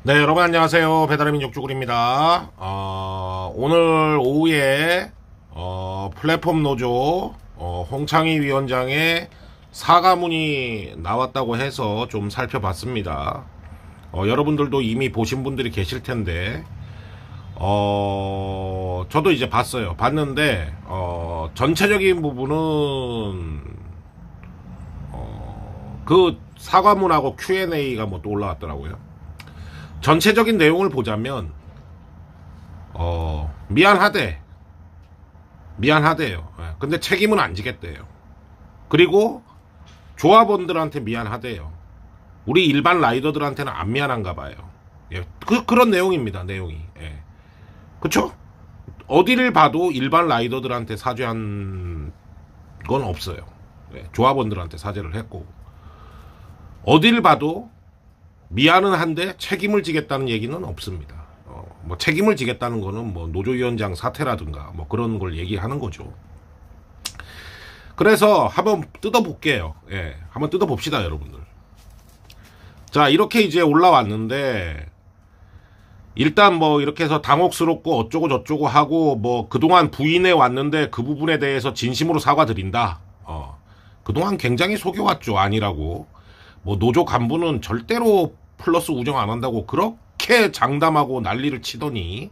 네, 여러분 안녕하세요. 배달의 민족 쭈구리입니다. 오늘 오후에 플랫폼 노조 홍창희 위원장의 사과문이 나왔다고 해서 좀 살펴봤습니다. 여러분들도 이미 보신 분들이 계실 텐데 저도 이제 봤어요. 봤는데 전체적인 부분은 그 사과문하고 Q&A가 뭐 또 올라왔더라고요. 전체적인 내용을 보자면 미안하대요. 근데 책임은 안 지겠대요. 그리고 조합원들한테 미안하대요. 우리 일반 라이더들한테는 안 미안한가 봐요. 예, 그런 내용입니다. 내용이. 예. 그쵸? 어디를 봐도 일반 라이더들한테 사죄한 건 없어요. 예, 조합원들한테 사죄를 했고, 어디를 봐도 미안은 한데 책임을 지겠다는 얘기는 없습니다. 뭐 책임을 지겠다는 거는 뭐 노조위원장 사퇴라든가 뭐 그런 걸 얘기하는 거죠. 그래서 한번 뜯어볼게요. 예, 한번 뜯어봅시다, 여러분들. 자, 이렇게 이제 올라왔는데, 일단 뭐 이렇게 해서 당혹스럽고 어쩌고 저쩌고 하고, 뭐 그동안 부인해 왔는데 그 부분에 대해서 진심으로 사과드린다. 그동안 굉장히 속여왔죠. 아니라고. 뭐 노조 간부는 절대로 플러스 우정 안 한다고 그렇게 장담하고 난리를 치더니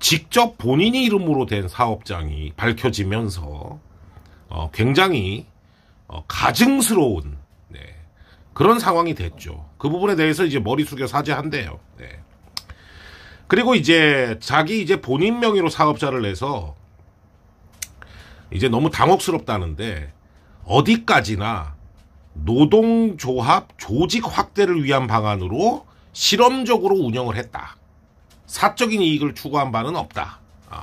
직접 본인이 이름으로 된 사업장이 밝혀지면서 굉장히 가증스러운 그런 상황이 됐죠. 그 부분에 대해서 이제 머리 숙여 사죄한대요. 네. 그리고 이제 자기 이제 본인 명의로 사업자를 내서 이제 너무 당혹스럽다는데, 어디까지나 노동조합 조직 확대를 위한 방안으로 실험적으로 운영을 했다. 사적인 이익을 추구한 바는 없다.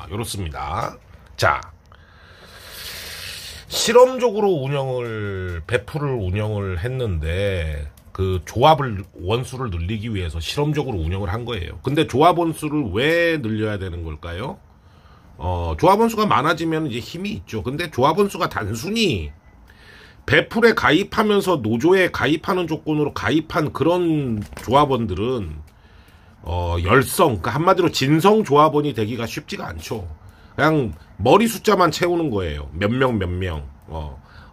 이렇습니다. 자, 실험적으로 배풀을 운영을 했는데, 그 조합을 원수를 늘리기 위해서 실험적으로 운영을 한 거예요. 근데 조합 원수를 왜 늘려야 되는 걸까요? 조합 원수가 많아지면 이제 힘이 있죠. 근데 조합 원수가 단순히 배풀에 가입하면서 노조에 가입하는 조건으로 가입한 그런 조합원들은 열성, 그러니까 한마디로 진성 조합원이 되기가 쉽지가 않죠. 그냥 머리 숫자만 채우는 거예요. 몇 명.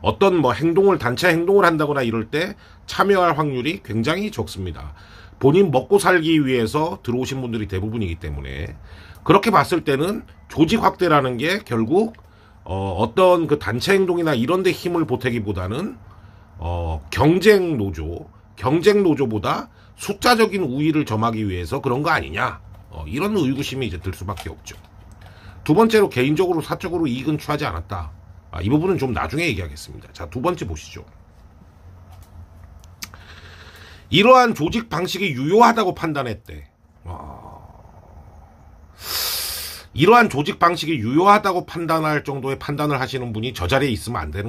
어떤 뭐 단체 행동을 한다거나 이럴 때 참여할 확률이 굉장히 적습니다. 본인 먹고 살기 위해서 들어오신 분들이 대부분이기 때문에, 그렇게 봤을 때는 조직 확대라는 게 결국 어떤 그 단체 행동이나 이런 데 힘을 보태기보다는 경쟁 노조보다 숫자적인 우위를 점하기 위해서 그런 거 아니냐, 이런 의구심이 이제 들 수밖에 없죠. 두 번째로, 개인적으로 사적으로 이익은 취하지 않았다. 이 부분은 좀 나중에 얘기하겠습니다. 자, 두 번째 보시죠. 이러한 조직 방식이 유효하다고 판단했대. 이러한 조직 방식이 유효하다고 판단할 정도의 판단을 하시는 분이 저 자리에 있으면 안 될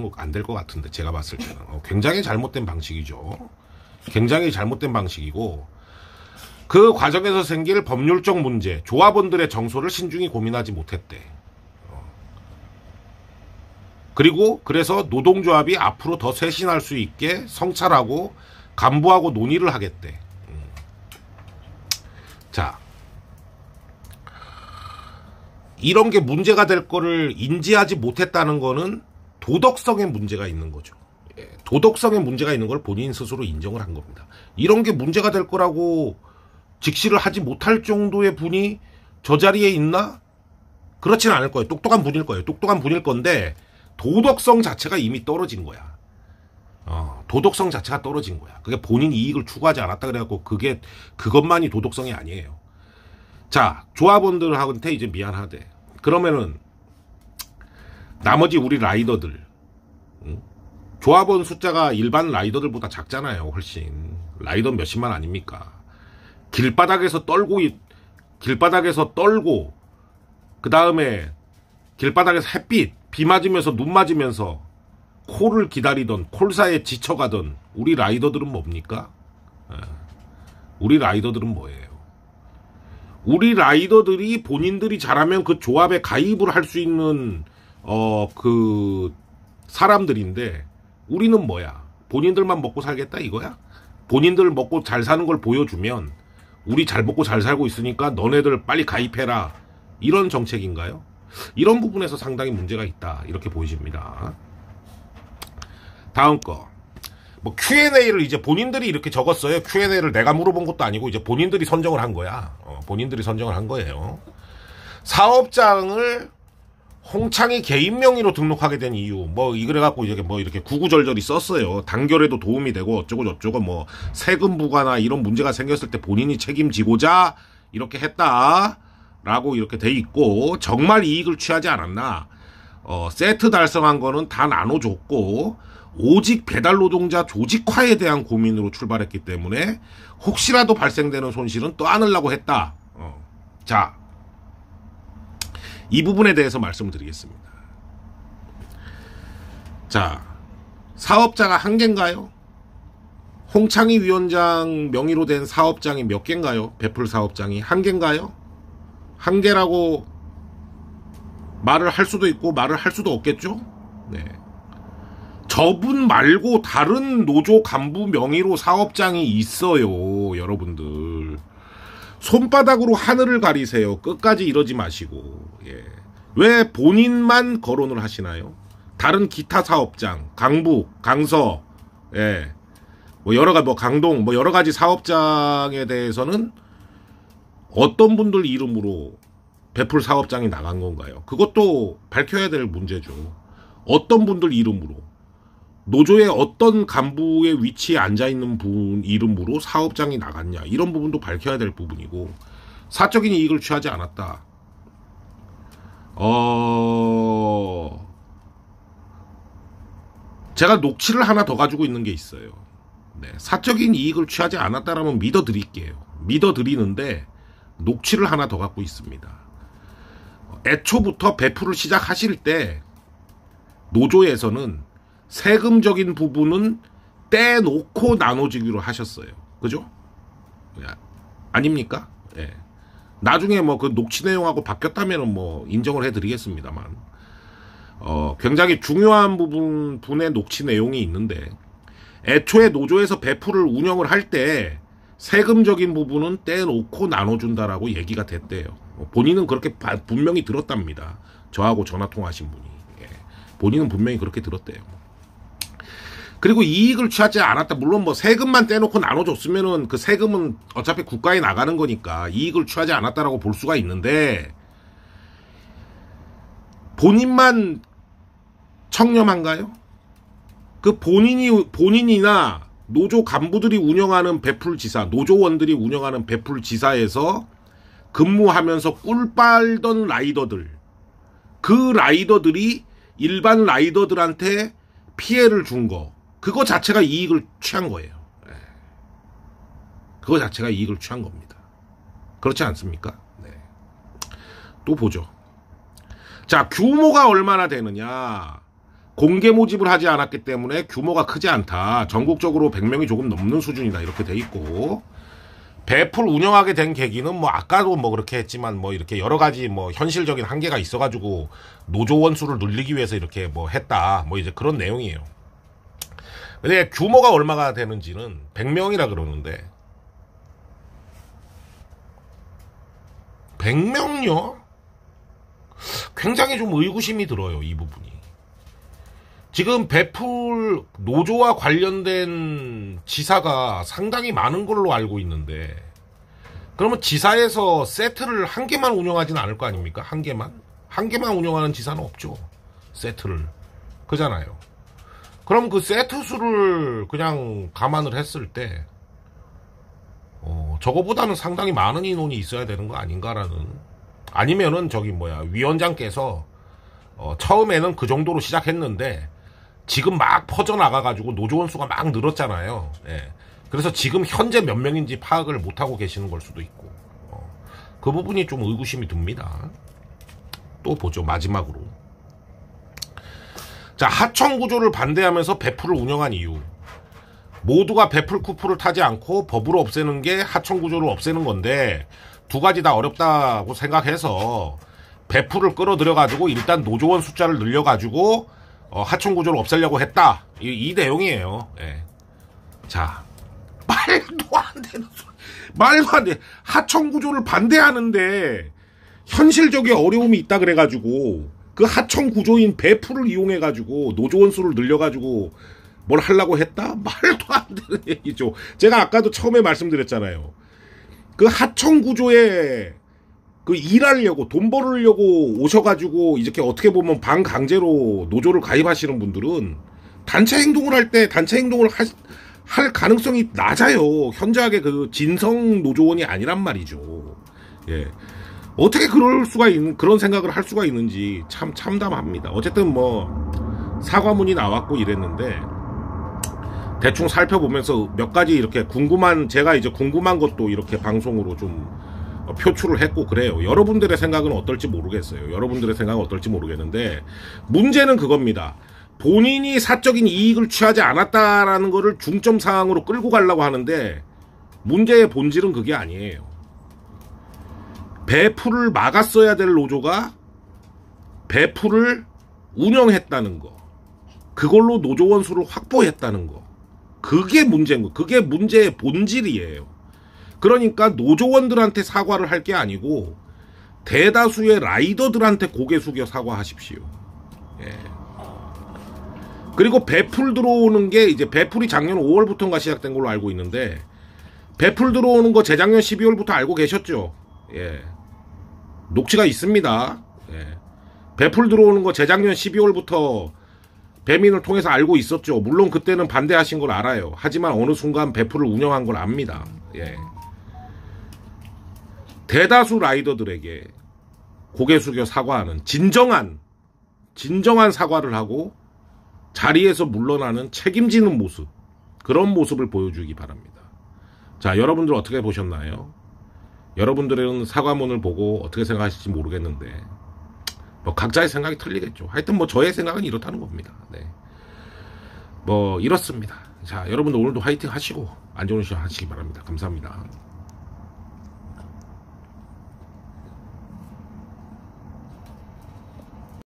것 같은데, 제가 봤을 때는 굉장히 잘못된 방식이죠. 굉장히 잘못된 방식이고, 그 과정에서 생길 법률적 문제, 조합원들의 정소를 신중히 고민하지 못했대. 그리고 그래서 노동조합이 앞으로 더 쇄신할 수 있게 성찰하고 간부하고 논의를 하겠대. 자, 이런 게 문제가 될 거를 인지하지 못했다는 거는 도덕성에 문제가 있는 거죠. 도덕성에 문제가 있는 걸 본인 스스로 인정을 한 겁니다. 이런 게 문제가 될 거라고 직시를 하지 못할 정도의 분이 저 자리에 있나? 그렇지는 않을 거예요. 똑똑한 분일 거예요. 똑똑한 분일 건데, 도덕성 자체가 이미 떨어진 거야. 도덕성 자체가 떨어진 거야. 그게 본인 이익을 추구하지 않았다 그래갖고 그것만이 도덕성이 아니에요. 자, 조합원들한테 이제 미안하대. 그러면은 나머지 우리 라이더들, 조합원 숫자가 일반 라이더들보다 작잖아요. 훨씬. 라이더 몇십만 아닙니까? 길바닥에서 떨고 그 다음에 길바닥에서 비 맞으면서 눈 맞으면서 콜을 기다리던, 콜사에 지쳐가던 우리 라이더들은 뭡니까? 우리 라이더들은 뭐예요? 우리 라이더들이 본인들이 잘하면 그 조합에 가입을 할 수 있는 그 사람들인데, 우리는 뭐야? 본인들만 먹고 살겠다 이거야? 본인들 먹고 잘 사는 걸 보여주면 우리 잘 먹고 잘 살고 있으니까 너네들 빨리 가입해라. 이런 정책인가요? 이런 부분에서 상당히 문제가 있다. 이렇게 보여집니다. 다음 거. 뭐 Q&A를 이제 본인들이 이렇게 적었어요. Q&A를 내가 물어본 것도 아니고 이제 본인들이 선정을 한 거야. 본인들이 선정을 한 거예요. 사업장을 홍창희 개인 명의로 등록하게 된 이유, 뭐, 이래 갖고 이렇게 뭐 이렇게 구구절절히 썼어요. 단결에도 도움이 되고 어쩌고 저쩌고 뭐, 세금 부과나 이런 문제가 생겼을 때 본인이 책임지고자 이렇게 했다. 라고 이렇게 돼 있고, 정말 이익을 취하지 않았나. 세트 달성한 거는 다 나눠줬고, 오직 배달 노동자 조직화에 대한 고민으로 출발했기 때문에, 혹시라도 발생되는 손실은 또 안으려고 했다. 자. 이 부분에 대해서 말씀을 드리겠습니다. 자, 사업자가 한 개인가요? 홍창희 위원장 명의로 된 사업장이 몇 개인가요? 베풀 사업장이 한 개인가요? 한 개라고 말을 할 수도 있고 말을 할 수도 없겠죠? 네. 저분 말고 다른 노조 간부 명의로 사업장이 있어요, 여러분들. 손바닥으로 하늘을 가리세요. 끝까지 이러지 마시고. 예. 왜 본인만 거론을 하시나요? 다른 기타 사업장, 강북, 강서, 예. 뭐 여러 가지, 뭐 강동, 뭐 여러 가지 사업장에 대해서는 어떤 분들 이름으로 베풀 사업장이 나간 건가요? 그것도 밝혀야 될 문제죠. 어떤 분들 이름으로. 노조의 어떤 간부의 위치에 앉아있는 분 이름으로 사업장이 나갔냐, 이런 부분도 밝혀야 될 부분이고, 사적인 이익을 취하지 않았다. 제가 녹취를 하나 더 가지고 있는 게 있어요. 네, 사적인 이익을 취하지 않았다라면 믿어드릴게요. 믿어드리는데 녹취를 하나 더 갖고 있습니다. 애초부터 배풀을 시작하실 때 노조에서는 세금적인 부분은 떼놓고 나눠주기로 하셨어요. 그죠? 아닙니까? 예. 나중에 뭐 그 녹취 내용하고 바뀌었다면 뭐 인정을 해드리겠습니다만, 굉장히 중요한 부분의 녹취 내용이 있는데, 애초에 노조에서 배풀을 운영을 할 때 세금적인 부분은 떼놓고 나눠준다라고 얘기가 됐대요. 본인은 그렇게 분명히 들었답니다. 저하고 전화통화하신 분이. 예. 본인은 분명히 그렇게 들었대요. 그리고 이익을 취하지 않았다. 물론 뭐 세금만 떼놓고 나눠줬으면은 그 세금은 어차피 국가에 나가는 거니까 이익을 취하지 않았다라고 볼 수가 있는데, 본인만 청렴한가요? 그 본인이나 노조 간부들이 운영하는 배풀지사, 노조원들이 운영하는 배풀지사에서 근무하면서 꿀 빨던 라이더들, 그 라이더들이 일반 라이더들한테 피해를 준 거, 그거 자체가 이익을 취한 거예요. 그거 자체가 이익을 취한 겁니다. 그렇지 않습니까? 네. 또 보죠. 자, 규모가 얼마나 되느냐. 공개 모집을 하지 않았기 때문에 규모가 크지 않다. 전국적으로 100명이 조금 넘는 수준이다. 이렇게 돼 있고, 배풀 운영하게 된 계기는 뭐 아까도 뭐 그렇게 했지만 뭐 이렇게 여러 가지 뭐 현실적인 한계가 있어가지고 노조원 수를 늘리기 위해서 이렇게 뭐 했다. 뭐 이제 그런 내용이에요. 근데 규모가 얼마가 되는지는 100명이라 그러는데, 100명요? 굉장히 좀 의구심이 들어요, 이 부분이. 지금 배풀 노조와 관련된 지사가 상당히 많은 걸로 알고 있는데, 그러면 지사에서 세트를 한 개만 운영하진 않을 거 아닙니까? 한 개만 운영하는 지사는 없죠. 세트를. 그잖아요. 그럼 그 세트 수를 그냥 감안을 했을 때, 저거보다는 상당히 많은 인원이 있어야 되는 거 아닌가라는, 아니면은 위원장께서 처음에는 그 정도로 시작했는데 지금 막 퍼져나가가지고 노조원 수가 막 늘었잖아요. 예. 그래서 지금 현재 몇 명인지 파악을 못하고 계시는 걸 수도 있고, 그 부분이 좀 의구심이 듭니다. 또 보죠, 마지막으로. 자, 하청 구조를 반대하면서 배풀을 운영한 이유. 모두가 배풀 쿠프를 타지 않고 법으로 없애는 게 하청 구조를 없애는 건데, 두 가지 다 어렵다고 생각해서 배풀을 끌어들여가지고 일단 노조원 숫자를 늘려가지고 하청 구조를 없애려고 했다. 이 내용이에요. 예. 자, 말도 안 되는 소리. 말도 안 돼. 하청 구조를 반대하는데 현실적인 어려움이 있다 그래가지고 그 하청 구조인 배풀을 이용해가지고 노조원 수를 늘려가지고 뭘 하려고 했다? 말도 안 되는 얘기죠. 제가 아까도 처음에 말씀드렸잖아요. 그 하청 구조에 그 일하려고 돈 벌으려고 오셔가지고 이렇게 어떻게 보면 반강제로 노조를 가입하시는 분들은 단체 행동을 할 때 단체 행동을 할 가능성이 낮아요. 현저하게 그 진성 노조원이 아니란 말이죠. 예. 어떻게 그럴 수가 그런 생각을 할 수가 있는지 참 참담합니다. 어쨌든 뭐 사과문이 나왔고 이랬는데 대충 살펴보면서 몇 가지 이렇게 제가 이제 궁금한 것도 이렇게 방송으로 좀 표출을 했고 그래요. 여러분들의 생각은 어떨지 모르겠어요. 여러분들의 생각은 어떨지 모르겠는데 문제는 그겁니다. 본인이 사적인 이익을 취하지 않았다라는 거를 중점 사항으로 끌고 가려고 하는데 문제의 본질은 그게 아니에요. 배풀을 막았어야 될 노조가 배풀을 운영했다는 거. 그걸로 노조원 수를 확보했다는 거. 그게 문제인 거. 그게 문제의 본질이에요. 그러니까 노조원들한테 사과를 할 게 아니고 대다수의 라이더들한테 고개 숙여 사과하십시오. 예. 그리고 배풀 들어오는 게 이제 배풀이 작년 5월부터인가 시작된 걸로 알고 있는데 배풀 들어오는 거 재작년 12월부터 알고 계셨죠? 예. 녹취가 있습니다. 예. 배풀 들어오는 거 재작년 12월부터 배민을 통해서 알고 있었죠. 물론 그때는 반대하신 걸 알아요. 하지만 어느 순간 배풀을 운영한 걸 압니다. 예. 대다수 라이더들에게 고개 숙여 사과하는 진정한 사과를 하고 자리에서 물러나는 책임지는 모습, 그런 모습을 보여주기 바랍니다. 자, 여러분들 어떻게 보셨나요? 여러분들은 사과문을 보고 어떻게 생각하실지 모르겠는데 뭐 각자의 생각이 틀리겠죠. 하여튼 뭐 저의 생각은 이렇다는 겁니다. 네. 뭐 이렇습니다. 자, 여러분들 오늘도 화이팅 하시고 안 좋은 시간 하시기 바랍니다. 감사합니다.